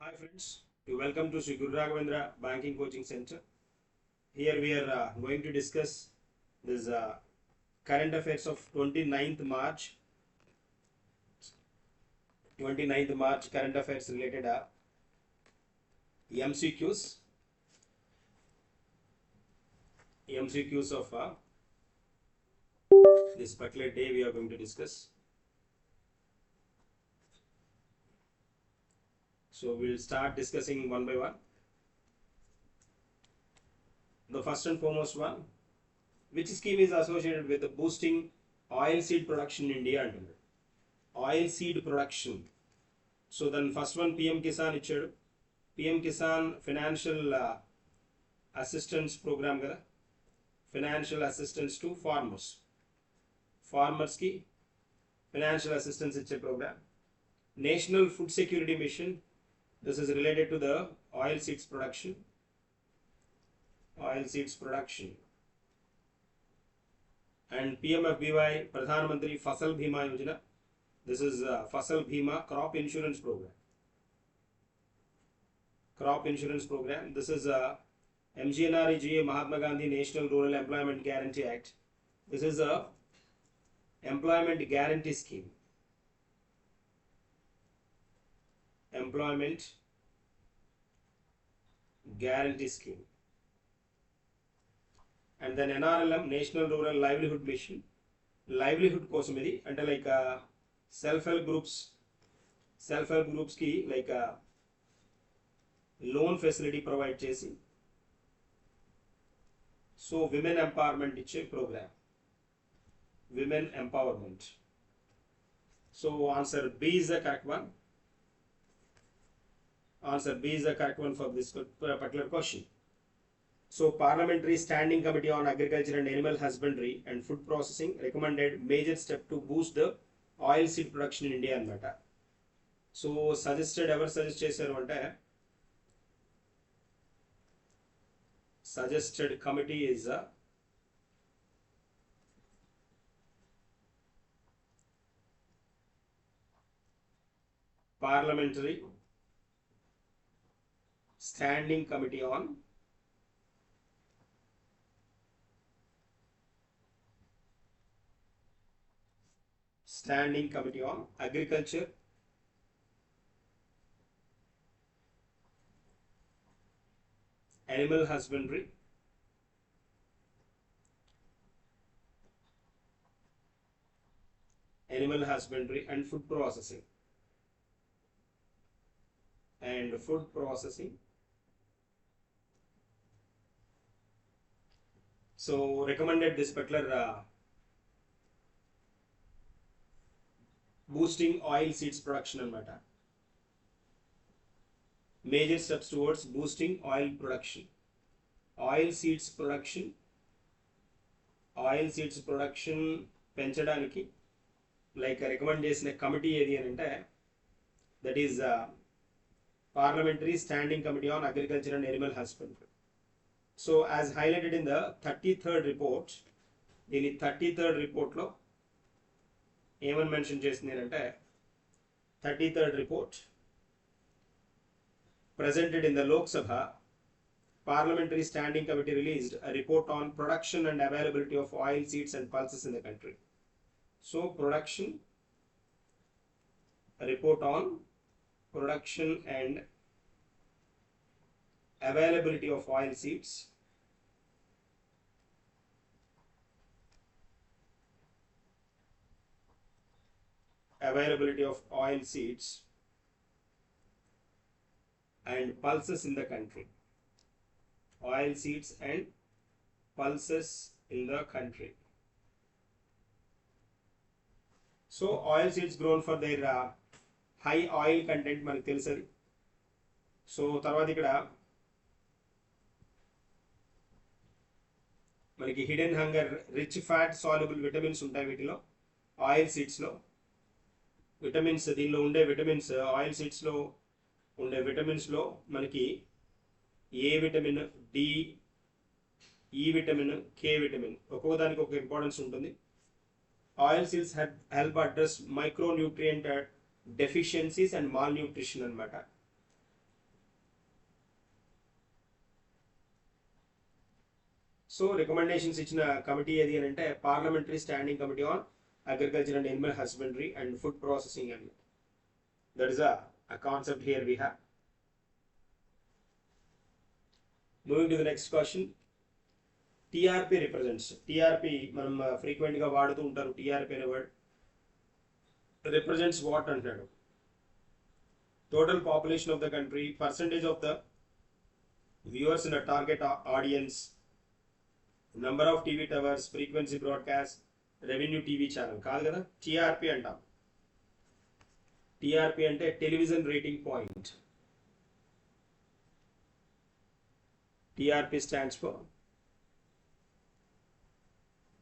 Hi friends, welcome to Sri Guru Raghavendra Banking Coaching Center. Here we are going to discuss this current affairs of 29th March. 29th March current affairs related MCQs. MCQs of this particular day we are going to discuss. So we'll start discussing one by one. The first and foremost one, which scheme is associated with the boosting oil seed production in India? Oil seed production. So then first one PM Kisan ichadu. PM Kisan financial assistance program kada. Financial assistance to farmers. Farmers ki financial assistance iche program. National Food Security Mission. This is related to the oil seeds production. Oil seeds production. And PMFBY, Pradhan Mantri Fasal Bhima Yojana. This is Fasal Bhima crop insurance program. Crop insurance program. This is MGNREGA Mahatma Gandhi National Rural Employment Guarantee Act. This is a employment guarantee scheme. Employment guarantee scheme. And then NRLM National Rural Livelihood Mission. Livelihood kosam idi ante like self-help groups ki like loan facility provide chesi. So women empowerment iche program. Women empowerment. So answer B is the correct one. Answer B is the correct one for this particular question. So Parliamentary Standing Committee on Agriculture and Animal Husbandry and Food Processing recommended major step to boost the oil seed production in India anamata. So suggested ever suggest chesaru ante suggested committee is Parliamentary Standing Committee on Agriculture, Animal Husbandry, and Food Processing. So recommended this particular boosting oil seeds production anamata. Major steps towards boosting oil production. Oil seeds production పెంచడానికి like recommend చేసిన committee ఏది అని అంటే that is Parliamentary Standing Committee on Agriculture and Animal Husbandry. So as highlighted in the 33rd report, దీని 33rd report లో ఏమని mention చేసింది అంటే 33rd report presented in the Lok Sabha, Parliamentary Standing Committee released a report on production and availability of oil seeds and pulses in the country. So report on production and availability of oil seeds and pulses in the country. Oil seeds and pulses in the country. So oil seeds grown for their high oil content మనకు తెలుసది. So తర్వాత ఇక్కడ మనకి hidden hunger rich fat soluble vitamins ఉంటాయి వీటిలో oil సీడ్స్లో. Vitamins దీనిలో ఉండే vitamins oil సీడ్స్లో ఉండే విటమిన్స్లో మనకి ఏ విటమిన్, డి, ఈ విటమిన్, కే విటమిన్ ఒక్కొక్కదానికి ఒక ఇంపార్టెన్స్ ఉంటుంది. Oil seeds help address micronutrient deficiencies and malnutrition anamata. So recommendations ఇచ్చిన కమిటీ ఏది అని అంటే parliamentary standing committee on agriculture and animal husbandry and food processing అని. That is a concept here we have. Moving to the next question. TRP represents. TRP మనం frequent గా వాడుతూ ఉంటారు. TRP అనే వర్డ్ represents what అంటాడు. Total population of the country, percentage of the viewers in a target audience, number of TV towers, frequency broadcast, revenue TV channel. కాదు కదా, TRP అంటాం. TRP అంటే television rating point. TRP stands for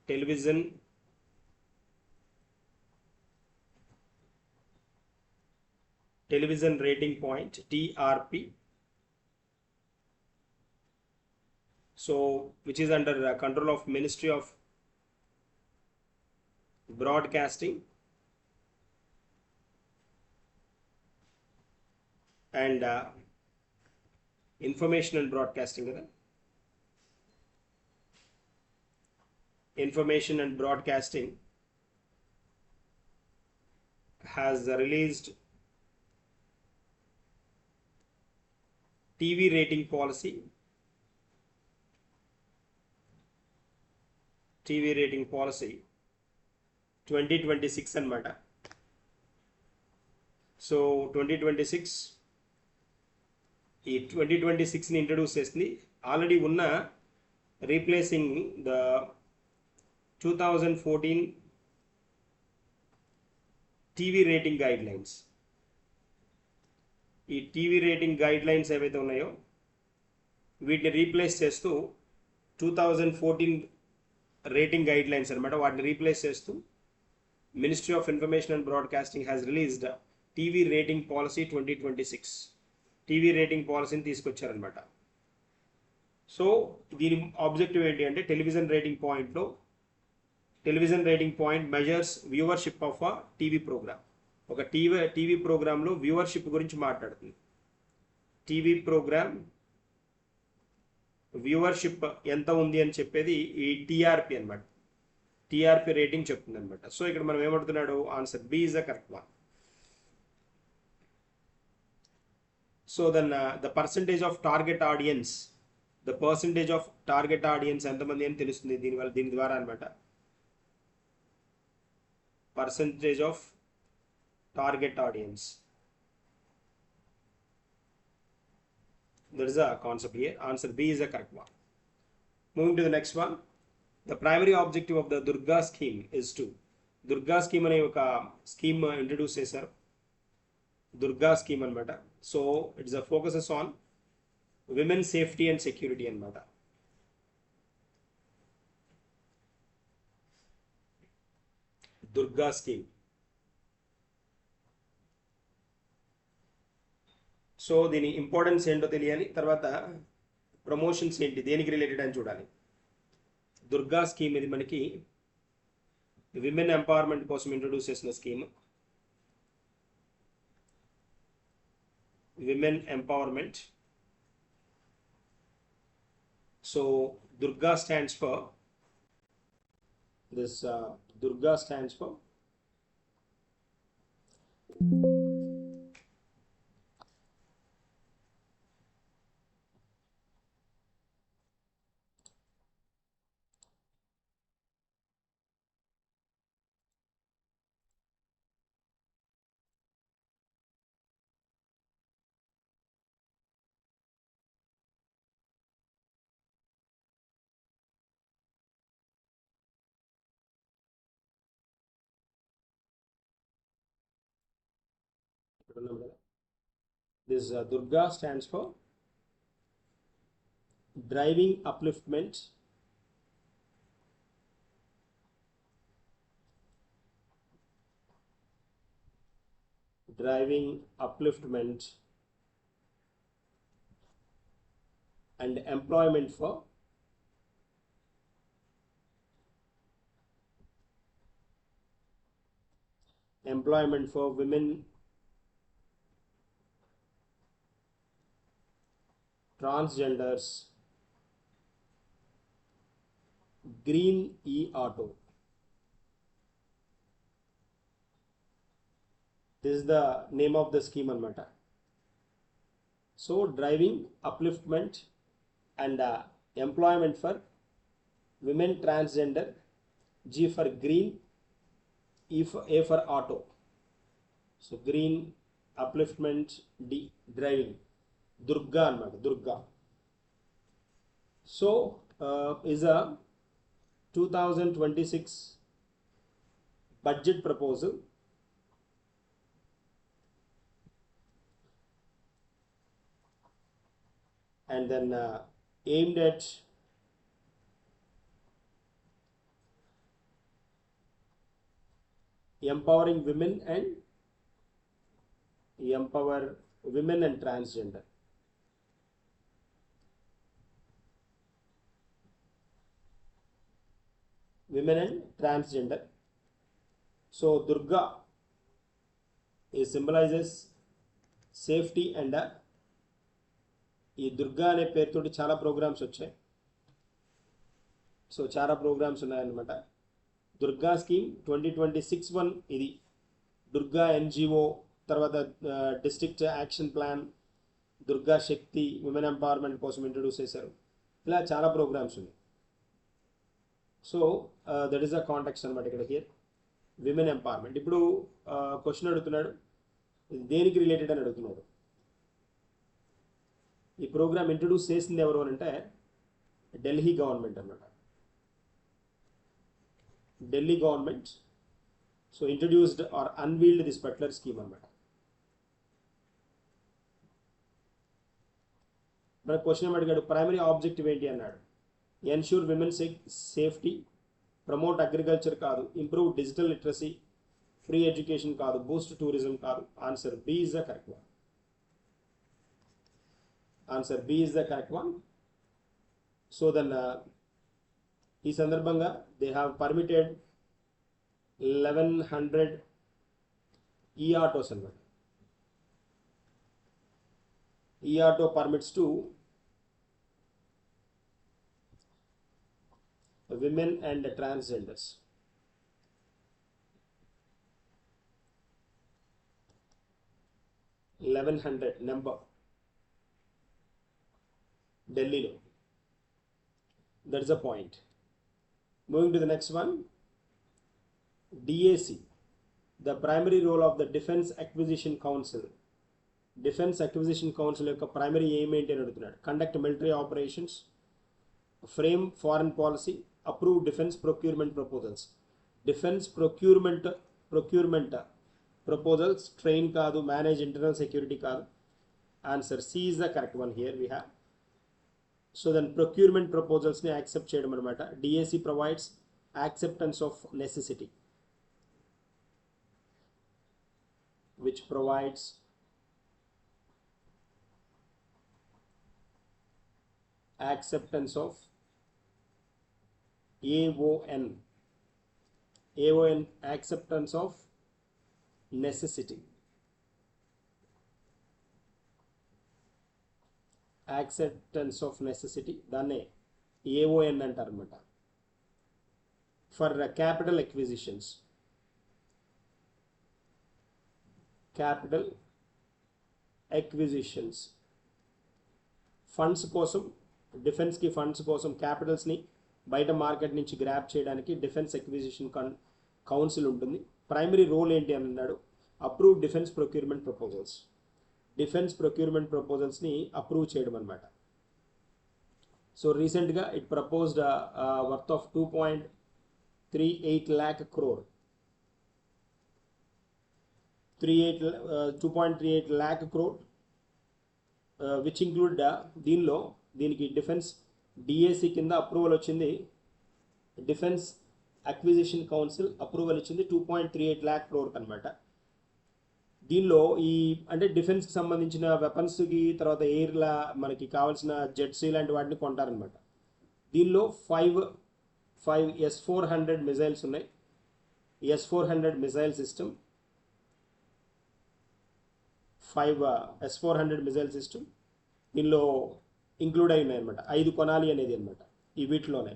television rating point, TRP. So which is under control of Ministry of Broadcasting and Information and Broadcasting కదా. Information and Broadcasting has released TV rating policy. TV rating policy 2026 అన్నమాట. So 2026 ఈ 2026ని introduce చేసింది. Already ఉన్న replacing the 2014 TV rating guide lines. ఈ TV rating guide lines ఏవైతే ఉన్నాయో వీటిని replace చేస్తూ 2014 రేటింగ్ గైడ్ లైన్స్ అనమాట, వాటిని రీప్లేస్ చేస్తూ ministry of information and broadcasting has released TV rating policy 2026. TV rating పాలసీని తీసుకొచ్చారనమాట. సో దీని ఆబ్జెక్టివ్ ఏంటి అంటే టెలివిజన్ రేటింగ్ పాయింట్లో television rating point measures viewership of a TV program. ఒక టీవీ ప్రోగ్రాంలో వ్యూవర్షిప్ గురించి మాట్లాడుతుంది. టీవీ ప్రోగ్రామ్ వ్యూవర్షిప్ ఎంత ఉంది అని చెప్పేది ఈ టీఆర్పీ అనమాట. టీఆర్పీ రేటింగ్ చెప్తుంది అనమాట. సో ఇక్కడ మనం ఏమడుతున్నాడు, answer B is the correct one. So then the percentage of target audience, the percentage of target audience ఎంతమంది అని తెలుస్తుంది దీని ద్వారా అనమాట. Percentage of target audience, that is a concept here. Answer B is the correct one. Moving to the next one. The primary objective of the Durga scheme is to. Durga scheme అనే ఒక scheme introduce చేశారు. Durga scheme అనమాట. So it's a focuses on women safety and security అనమాట. Durga scheme. So దీని importance ఏంటో తెలియాలి, తర్వాత promotions ఏంటి, దేనికి రిలేటెడ్ అని చూడాలి. దుర్గా స్కీమ్ ఇది మనకి విమెన్ ఎంపవర్మెంట్ కోసం ఇంట్రొడ్యూస్ చేసిన scheme. Women empowerment. So Durga stands for this Durga stands for this Durga stands for driving upliftment, and employment for women, transgenders, Green e-auto. This is the name of the scheme anamata. So driving upliftment and employment for women transgender, G for green, A for auto. So green upliftment, D driving. Durga anamata, Durga. So is a 2026 budget proposal and then aimed at empowering women and transgender. Women and transgender. So Durga is symbolizes safety and ఈ దుర్గా అనే పేరుతోటి చాలా programmes వచ్చాయి. So చాలా programmes ఉన్నాయన్నమాట. Durga scheme 2026 one ఇది. Durga NGO, తర్వాత district action plan, Durga శక్తి women empowerment కోసం ఇంట్రొడ్యూస్ చేశారు. ఇలా చాలా ప్రోగ్రామ్స్ ఉన్నాయి. So that is the contacts అనమాట ఇక్కడ హియర్ విమెన్ ఎంపవర్మెంట్. ఇప్పుడు క్వశ్చన్ అడుగుతున్నాడు, దేనికి రిలేటెడ్ అని అడుగుతున్నాడు. ఈ ప్రోగ్రామ్ ఇంట్రొడ్యూస్ చేసింది ఎవరు అని అంటే ఢిల్లీ గవర్నమెంట్ అన్నమాట. Delhi government so introduced or unveiled this particular scheme అన్నమాట. మన క్వశ్చన్ ఏం అడిగాడు, ప్రైమరీ ఆబ్జెక్టివ్ ఏంటి అన్నాడు. Ensure women safety, promote agriculture కాదు, improve digital literacy, free education కాదు, బూస్ట్ టూరిజం కాదు. Answer B is the correct one. Answer B is the correct one. So then ఈ సందర్భంగా they have permitted 1100 e-autos అన్నమాట. E-auto permits to women and transgenders. number ఢిల్లీలో. That's the point. Moving to the next one, DAC, the primary role of the Defense Acquisition Council. Defense Acquisition Council యొక్క primary aim ఏంటి అని అడుగుతున్నాడు. Conduct military operations, frame foreign policy, approve defence procurement proposals. Defence procurement proposals train కాదు, manage internal security కాదు. Answer C is the correct one here we have. So then procurement ప్రపోజల్స్ని accept చేయడం అనమాట. DAC provides acceptance of necessity, which provides acceptance of AON, acceptance of necessity, acceptance of necessity దాన్నే AON అంటారు అన్నమాట. For capital acquisitions, capital acquisitions funds కోసం, డిఫెన్స్కి funds కోసం క్యాపిటల్స్ని బయట market నుంచి గ్రాప్ చేయడానికి డిఫెన్స్ ఎక్విజిషన్ కౌన్సిల్ ఉంటుంది. ప్రైమరీ రోల్ ఏంటి అని అన్నాడు, approve defence procurement proposals. Defence procurement ప్రపోజల్స్ని అప్రూవ్ చేయడం అనమాట. సో రీసెంట్గా it proposed worth of 2.38 lakh crore, 2.38 lakh crore, which include దీనికి డిఫెన్స్ డిఏసి కింద అప్రూవల్ వచ్చింది. డిఫెన్స్ అక్విజిషన్ కౌన్సిల్ అప్రూవల్ ఇచ్చింది 2.38 lakh crore అనమాట. దీనిలో ఈ అంటే డిఫెన్స్కి సంబంధించిన వెపన్స్కి, తర్వాత ఎయిర్లా మనకి కావాల్సిన జెట్స్ ఇలాంటి వాటిని కొంటారనమాట. దీనిలో 5 S-400 మిజైల్స్ ఉన్నాయి. S-400 missile system, 5 S-400 missile system దీనిలో ఇంక్లూడ్ అయి ఉన్నాయి అనమాట. 5 కొనాలి అనేది అనమాట ఈ వీటిలోనే.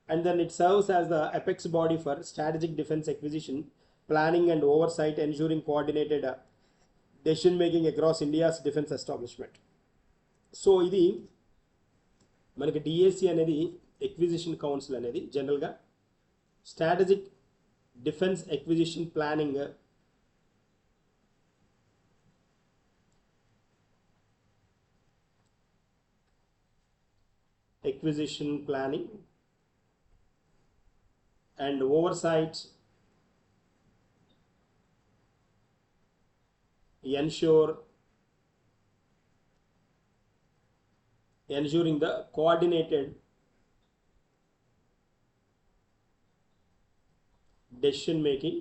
and then it serves as the apex body for strategic defense acquisition, planning and oversight, ensuring coordinated decision making across India's defense establishment. So ఇది మనకి డిఏసి అనేది ఎక్విజిషన్ కౌన్సిల్ అనేది జనరల్గా strategic defence acquisition planning, and oversight, ensuring the coordinated decision making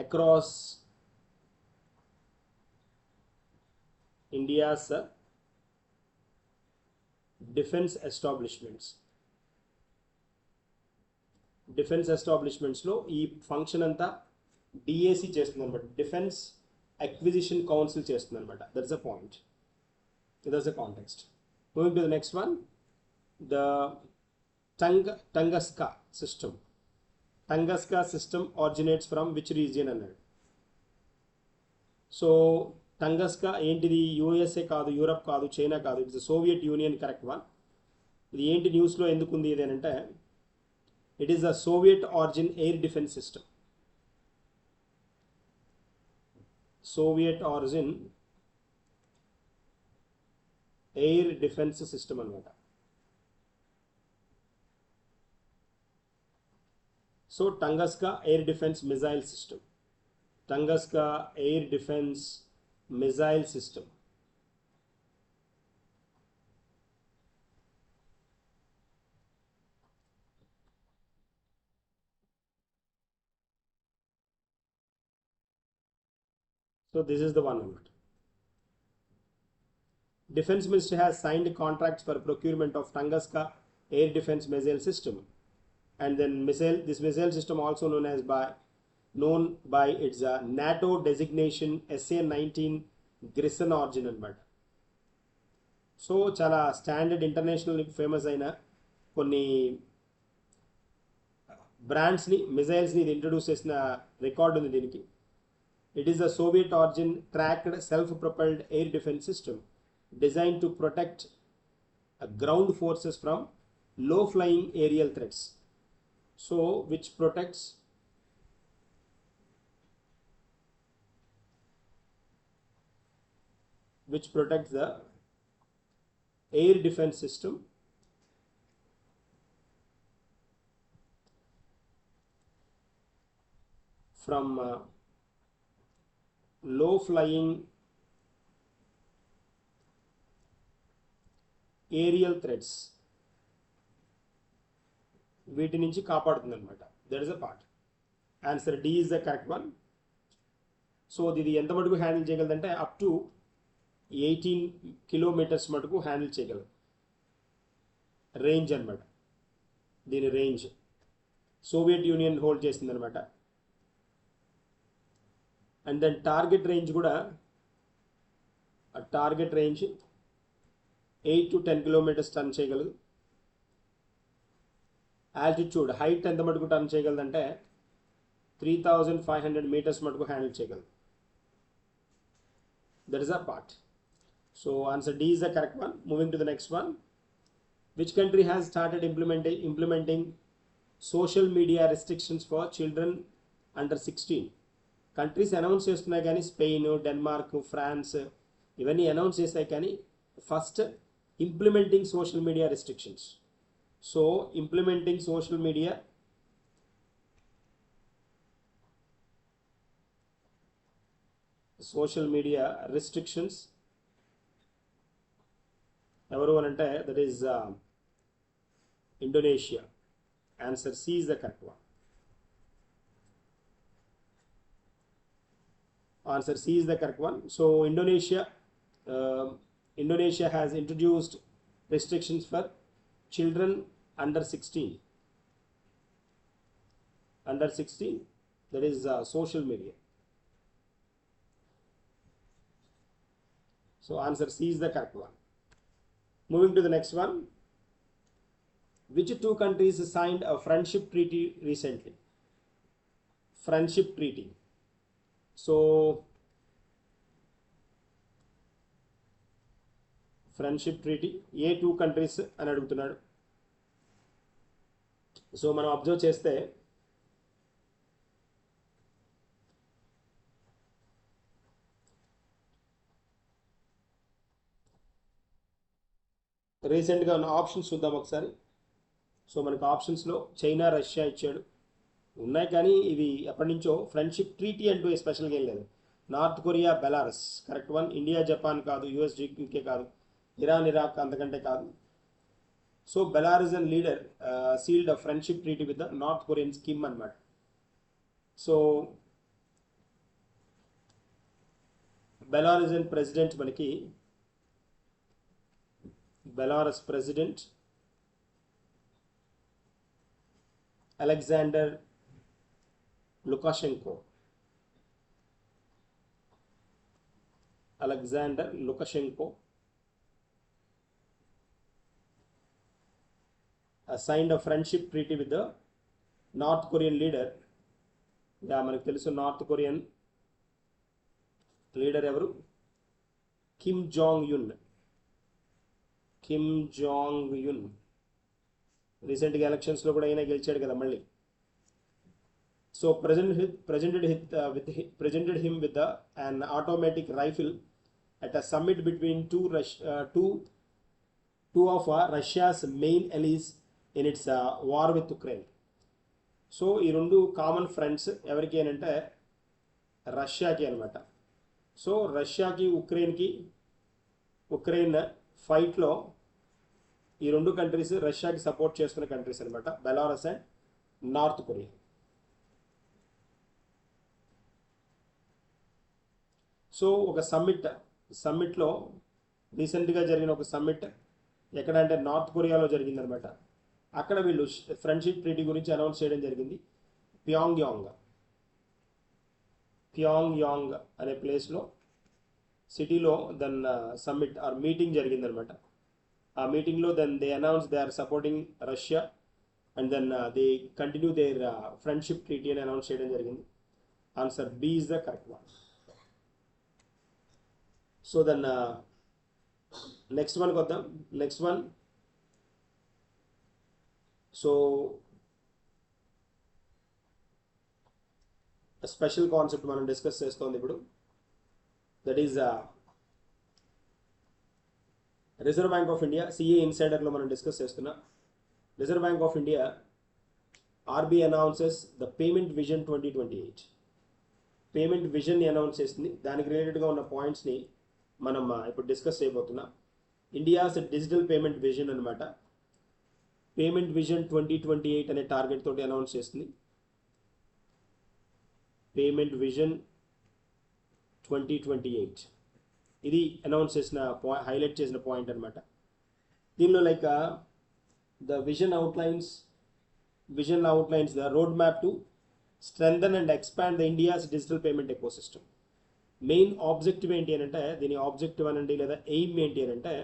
across India's defense establishments. Defence ఎస్టాబ్లిష్మెంట్స్లో ఈ function అంతా DAC చేస్తుంది అనమాట, డిఫెన్స్ అక్విజిషన్ కౌన్సిల్ చేస్తుంది అనమాట. That's a point, that's a context. Moving to the next one, the Tunguska system. Tunguska system originates from which region అన్నాడు. So Tunguska ఏంటిది? USA కాదు, యూరప్ కాదు, చైనా కాదు, it's Soviet Union. Correct one. ఇది ఏంటి న్యూస్లో ఎందుకుంది ఇది అంటే, it is a Soviet origin air defense system. Soviet origin air defense system anamata. So Tunguska air defense missile system. Tunguska air defense missile system. So this is the one. Defense Ministry has signed contracts for procurement of Tunguska air defense missile system, and then this missile system also known by its NATO designation SA-19 Gripen origin anamata. So chala standard international famous aina konni brands ni missiles ni introduce chesina record undi diniki. It is a Soviet origin tracked self-propelled air defense system designed to protect ground forces from low-flying aerial threats. So, which protects the air defense system from low-flying aerial threats. వీటి నుంచి కాపాడుతుంది అనమాట. That is a part. Answer D is the correct one. So ఇది ఎంత మటుకు handle చేయగలదంటే up to 18 kilometers మటుకు handle చేయగలదు. రేంజ్ అనమాట, దీని రేంజ్ సోవియట్ యూనియన్ హోల్డ్ చేస్తుంది అనమాట. అండ్ దెన్ టార్గెట్ రేంజ్ కూడా, target range 8 to 10 kilometers turn చేయగలదు. ఆల్టిట్యూడ్ హైట్ ఎంత మటుకు టర్న్ చేయగలదంటే 3500 మీటర్స్ మటుకు హ్యాండిల్ చేయగలదు. That is a part. So answer D is the correct one. Moving to the next one, which country has started implementing social media restrictions for children under 16. Countries announce చేస్తున్నాయి కానీ Spain, Denmark, France ఇవన్నీ announce చేస్తాయి కానీ first implementing social media restrictions. So implementing social media restrictions ఎవరు అని అంటే that is Indonesia. Answer C is the correct one. Answer C is the correct one. So Indonesia has introduced restrictions for children under 16. Under 16, that is social media. So answer C is the correct one. Moving to the next one. Which two countries signed a friendship treaty recently? Friendship treaty. So friendship treaty ఏ two countries అని అడుగుతున్నాడు. So మనం observe చేస్తే రీసెంట్గా ఉన్న options చూద్దాం ఒకసారి. So మనకు ఆప్షన్స్లో చైనా, రష్యా ఇచ్చాడు. ఉన్నాయి కానీ ఇవి ఎప్పటి నుంచో ఫ్రెండ్షిప్ ట్రీటీ అంటూ స్పెషల్గా ఏం లేదు. North Korea, Belarus correct one. India, Japan కాదు. యుఎస్, యూకే కాదు. ఇరాన్, ఇరాక్ అంతకంటే కాదు. So Belarusian leader sealed a friendship treaty with the north Korean scheme అనమాట. సో బెలారసియన్ ప్రెసిడెంట్ మనకి Belarus president Alexander Lukashenko. Alexander Lukashenko signed a friendship treaty with the North Korean leader. మనకు తెలుసు north Korean leader ఎవరు? Kim Jong Un. Kim Jong Un రీసెంట్గా ఎలక్షన్స్లో కూడా అయినా గెలిచాడు కదా మళ్ళీ. So presented him with an automatic rifle at a summit between two of Russia's main allies in its war with Ukraine. So ఈ రెండు కామన్ ఫ్రెండ్స్ ఎవరికి అంటే రష్యాకి అనమాట. సో రష్యాకి ఉక్రెయిన్ ఫైట్లో ఈ రెండు కంట్రీస్ రష్యాకి సపోర్ట్ చేస్తున్న కంట్రీస్ అనమాట, Belarus and north Korea. So ఒక సమ్మిట్లో రీసెంట్గా జరిగిన ఒక సమ్మిట్ ఎక్కడ అంటే నార్త్ కొరియాలో జరిగిందనమాట. అక్కడ వీళ్ళు ఫ్రెండ్షిప్ ట్రీటీ గురించి అనౌన్స్ చేయడం జరిగింది. ప్యాంగ్యాంగ్ అనే ప్లేస్లో, సిటీలో దెన్ సమ్మిట్ ఆర్ మీటింగ్ జరిగిందనమాట. ఆ మీటింగ్లో then they announce they are supporting Russia and then they continue their friendship treaty అని అనౌన్స్ చేయడం జరిగింది. Answer B is the correct one. So then next వన్కి వద్దాం. Next one, so special concept మనం discuss చేస్తోంది ఇప్పుడు. That is Reserve Bank of India, CA ఇన్సైడర్లో మనం డిస్కస్ చేస్తున్నాం. Reserve Bank of India RBI announces the payment vision 2028. Payment విజన్ని announce చేసింది. దానికి రిలేటెడ్గా ఉన్న పాయింట్స్ని మనం ఇప్పుడు డిస్కస్ చేయబోతున్నాం. ఇండియాస్ డిజిటల్ పేమెంట్ విజన్ అనమాట. పేమెంట్ విజన్ 2028 అనే టార్గెట్ తోటి అనౌన్స్ చేస్తుంది. పేమెంట్ విజన్ 2028 ఇది అనౌన్స్ చేసిన హైలైట్ చేసిన పాయింట్ అనమాట. దీనిలో like the vision outlines the road map to strengthen and expand the India's digital payment ecosystem. Main objective ఏంటి అని అంటే, దీని ఆబ్జెక్టివ్ అనండి లేదా ఎయిమ్ ఏంటి అని అంటే,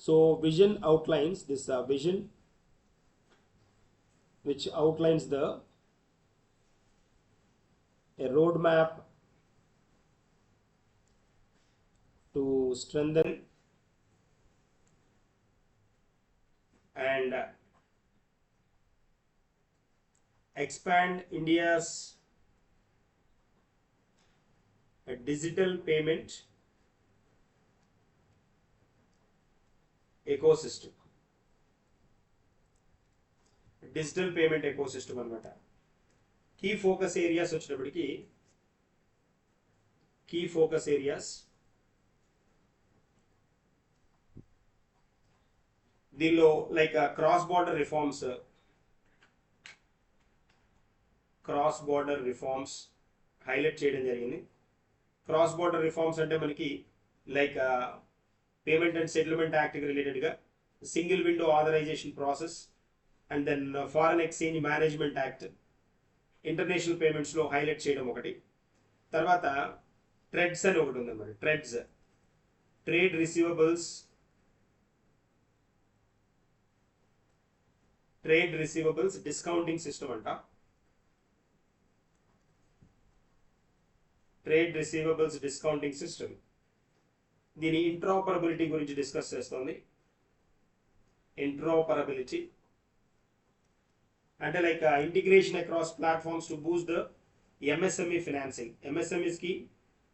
so vision outlines this vision which outlines a roadmap to strengthen and expand India's digital payment ecosystem. Digital payment ecosystem అనమాట. కీ ఫోకస్ ఏరియాస్ వచ్చినప్పటికీ, దీనిలో like cross border reforms highlight చేయడం జరిగింది. క్రాస్ బార్డర్ రిఫార్మ్స్ అంటే మనకి like payment and settlement యాక్ట్కి రిలేటెడ్గా single window authorisation process and then foreign exchange management act, international పేమెంట్స్లో హైలైట్ చేయడం ఒకటి. తర్వాత ట్రెడ్స్ అని ఒకటి ఉందన్నమాట. TReDS, trade receivables discounting system అంట. Trade receivables discounting system. దీని ఇంట్రాపరబిలిటీ గురించి డిస్కస్ చేస్తుంది. ఇంట్రాపరబిలిటీ అంటే like integration across platforms to boost the MSME financing. ఎంఎస్ఎంఈస్కి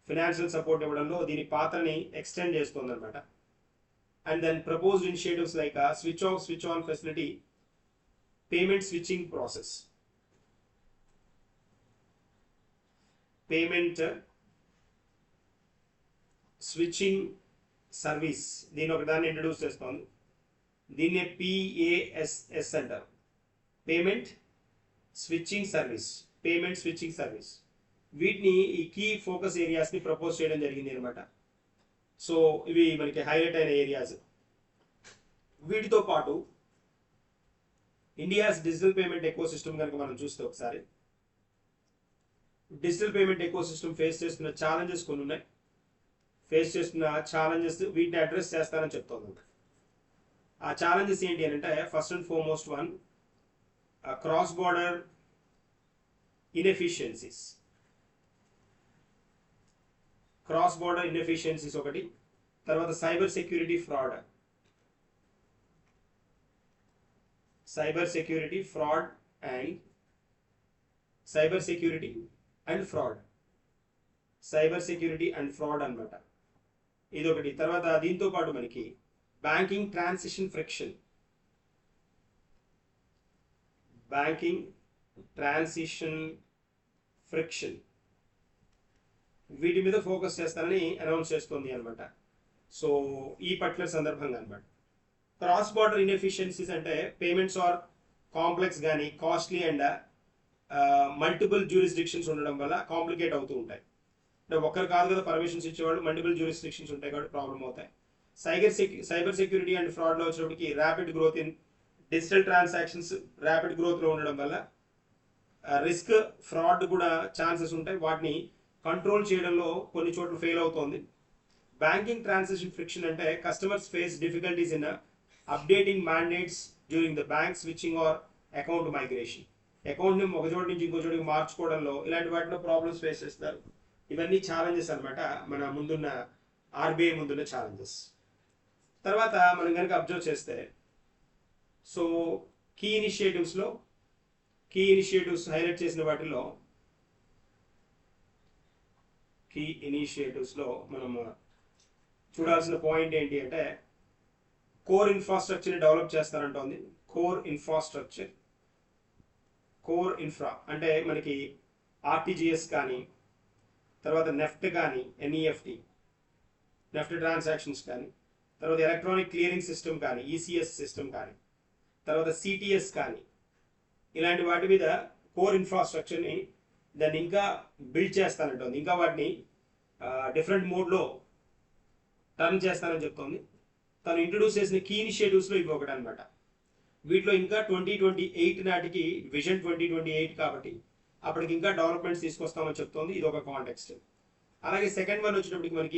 ఫినాన్షియల్ సపోర్ట్ ఇవ్వడంలో దీని పాత్రని ఎక్స్టెండ్ చేస్తుంది అనమాట. And then proposed initiatives like switch off switch on facility, payment switching process, payment switching service, దీని ఒక దాన్ని ఇంట్రడ్యూస్ చేస్తోంది. దీన్నే PASS అంటారు, payment switching service. Payment switching service వీటిని ఈ కీ ఫోకస్ ఏరియాస్ని ప్రపోజ్ చేయడం జరిగింది అనమాట. సో ఇవి మనకి హైలైట్ అయిన ఏరియాస్. వీటితో పాటు India's digital payment eco system కనుక మనం చూస్తే ఒకసారి, digital payment eco system face చేస్తున్న ఛాలెంజెస్ కొన్ని ఉన్నాయి. వీటిని అడ్రస్ చేస్తానని చెప్తోంది. ఆ ఛాలెంజెస్ ఏంటి అని అంటే, first and foremost one, cross border inefficiencies. ఒకటి. తర్వాత సైబర్ సెక్యూరిటీ ఫ్రాడ్ అన్నమాట. ఇదొకటి. తర్వాత దీంతో పాటు మనకి బ్యాంకింగ్ ట్రాన్సిషన్ ఫ్రిక్షన్ వీటి మీద ఫోకస్ చేస్తారని అనౌన్స్ చేస్తుంది అనమాట. సో ఈ పర్టికులర్ సందర్భంగా అనమాట. క్రాస్ బార్డర్ ఇన్ఎఫిషియన్సీస్ అంటే పేమెంట్స్ ఆర్ కాంప్లెక్స్ కానీ కాస్ట్లీ అండ్ మల్టిపుల్ జ్యూరిస్డిక్షన్స్ ఉండడం వల్ల కాంప్లికేట్ అవుతూ ఉంటాయి. అంటే ఒక్కరు కాదు కదా పర్మిషన్స్ ఇచ్చేవాళ్ళు, మల్టిపుల్ జ్యూరిస్డిక్షన్స్ ఉంటాయి కాబట్టి ప్రాబ్లం అవుతాయి. సైబర్ సెక్యూరిటీ అండ్ ఫ్రాడ్లో వచ్చేటప్పటికి rapid growth in digital transactions rapid గ్రోత్లో ఉండడం వల్ల రిస్క్ ఫ్రాడ్ కూడా ఛాన్సెస్ ఉంటాయి. వాటిని కంట్రోల్ చేయడంలో కొన్ని చోట్ల ఫెయిల్ అవుతోంది. బ్యాంకింగ్ ట్రాన్సాక్షన్ ఫ్రిక్షన్ అంటే customers face difficulties in updating mandates during the bank switching are account migration. అకౌంట్ని ఒక చోటు నుంచి ఇంకో చోటికి మార్చుకోవడంలో ఇలాంటి వాటిలో ప్రాబ్లమ్స్ ఫేస్ చేస్తారు. ఇవన్నీ ఛాలెంజెస్ అనమాట, మన ముందున్న ఆర్బీఐ ముందున్న ఛాలెంజెస్. తర్వాత మనం కనుక అబ్జర్వ్ చేస్తే, సో కీ ఇనిషియేటివ్స్ హైలైట్ చేసిన వాటిలో మనం చూడాల్సిన పాయింట్ ఏంటి అంటే, కోర్ ఇన్ఫ్రాస్ట్రక్చర్ని డెవలప్ చేస్తారంటోంది. కోర్ ఇన్ఫ్రా అంటే మనకి ఆర్టీజీఎస్ కానీ, తర్వాత నెఫ్ట్ కానీ, నెఫ్ట్ ట్రాన్సాక్షన్స్ కానీ, తర్వాత ఎలక్ట్రానిక్ క్లియరింగ్ సిస్టమ్ కానీ, ఈసీఎస్ సిస్టమ్ కానీ, తర్వాత సిటిఎస్ కానీ, ఇలాంటి వాటి మీద కోర్ ఇన్ఫ్రాస్ట్రక్చర్ని దాన్ని ఇంకా బిల్డ్ చేస్తానంటుంది. ఇంకా వాటిని డిఫరెంట్ మోడ్లో టర్న్ చేస్తానని చెప్తోంది. తను ఇంట్రడ్యూస్ చేసిన కీ ఇనిషియేటివ్స్లో ఇవి ఒకటి అనమాట. వీటిలో ఇంకా 2028 నాటికి విజన్ 2028 కాబట్టి అప్పటికి ఇంకా డెవలప్మెంట్స్ తీసుకొస్తామని చెప్తోంది. ఇది ఒక కాంటెక్స్ట్. అలాగే సెకండ్ వన్ వచ్చేటప్పటికి మనకి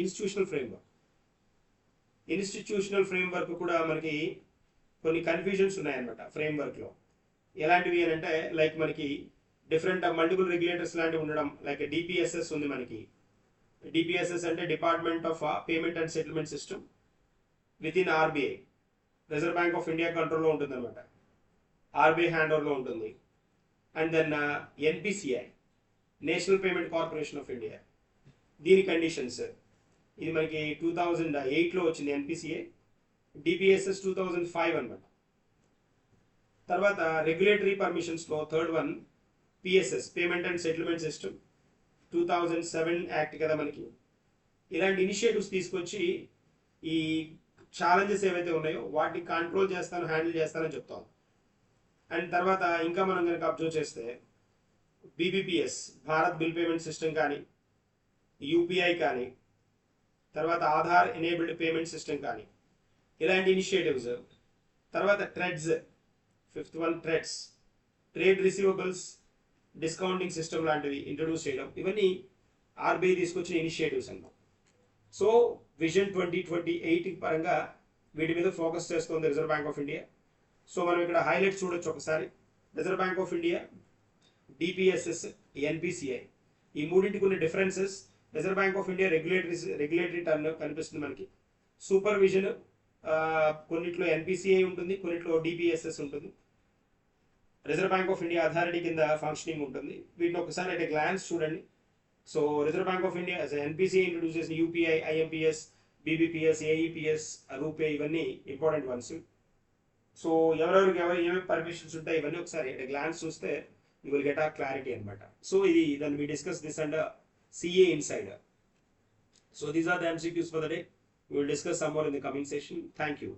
ఇన్స్టిట్యూషనల్ ఫ్రేమ్వర్క్ కూడా మనకి కొన్ని కన్ఫ్యూజన్స్ ఉన్నాయన్నమాట. ఫ్రేమ్వర్క్లో ఎలాంటివి అని అంటే, లైక్ మనకి డిఫరెంట్ మల్టిపుల్ రెగ్యులేటర్స్ లాంటివి ఉండడం. లైక్ డిపిఎస్ఎస్ ఉంది మనకి. డిపిఎస్ఎస్ అంటే department of payment and settlement system with in RBI, Reserve Bank of India కంట్రోల్లో ఉంటుంది అనమాట. ఆర్బీఐ హ్యాండ్ ఓవర్లో ఉంటుంది. And then NPCI, national payment corporation of India, దీని కండిషన్స్. ఇది మనకి 2008లో వచ్చింది ఎన్పిసిఐ. డిపిఎస్ఎస్ 2005 అనమాట. తర్వాత రెగ్యులేటరీ పర్మిషన్స్లో third one PSS, payment and settlement system, 2007 act కదా మనకి. ఇలాంటి ఇనిషియేటివ్స్ తీసుకొచ్చి ఈ ఛాలెంజెస్ ఏవైతే ఉన్నాయో వాటిని కంట్రోల్ చేస్తాను, హ్యాండిల్ చేస్తానని చెప్తాను. అండ్ తర్వాత ఇంకా మనం కనుక అబ్జర్వ్ చేస్తే BBPS, Bharat bill payment system కానీ, యూపీఐ కానీ, తర్వాత ఆధార్ ఎనేబుల్డ్ పేమెంట్ సిస్టమ్ కానీ, ఇలాంటి ఇనిషియేటివ్స్. తర్వాత TReDS, fifth one trade receivables discounting system లాంటివి ఇంట్రడ్యూస్ చేయడం. ఇవన్నీ ఆర్బీఐ తీసుకొచ్చిన ఇనిషియేటివ్స్ అన్నమాట. సో విజన్ 2028 పరంగా వీటి మీద ఫోకస్ చేస్తుంది Reserve Bank of India. So మనం ఇక్కడ హైలైట్స్ చూడొచ్చు ఒకసారి. Reserve Bank of India, DPSS, NPCI, ఈ మూడింటికి ఉన్న differences. Reserve Bank of India regulatory turn కనిపిస్తుంది మనకి. సూపర్విజన్ కొన్నిట్లో ఎన్పిసిఐ ఉంటుంది, కొన్నిట్లో డిపిఎస్ఎస్ ఉంటుంది. Reserve Bank of India authority కింద ఫంక్షనింగ్ ఉంటుంది. వీటిని ఒకసారి అంటే గ్లాన్స్ చూడండి. So Reserve Bank of India NPCI introduce చేసిన UPI, IMPS, BBPS, AEPS, RuPay, ఇవన్నీ ఇంపార్టెంట్ వన్స్. సో ఎవరెవరికి ఏమేమి పర్మిషన్స్ ఉంటాయి ఇవన్నీ ఒకసారి అంటే గ్లాన్స్ చూస్తే you will get a clarity అనమాట. సో ఇది then we discuss this and CA insider. So these are the MCQs for the day. We will discuss some more in the coming session. Thank you.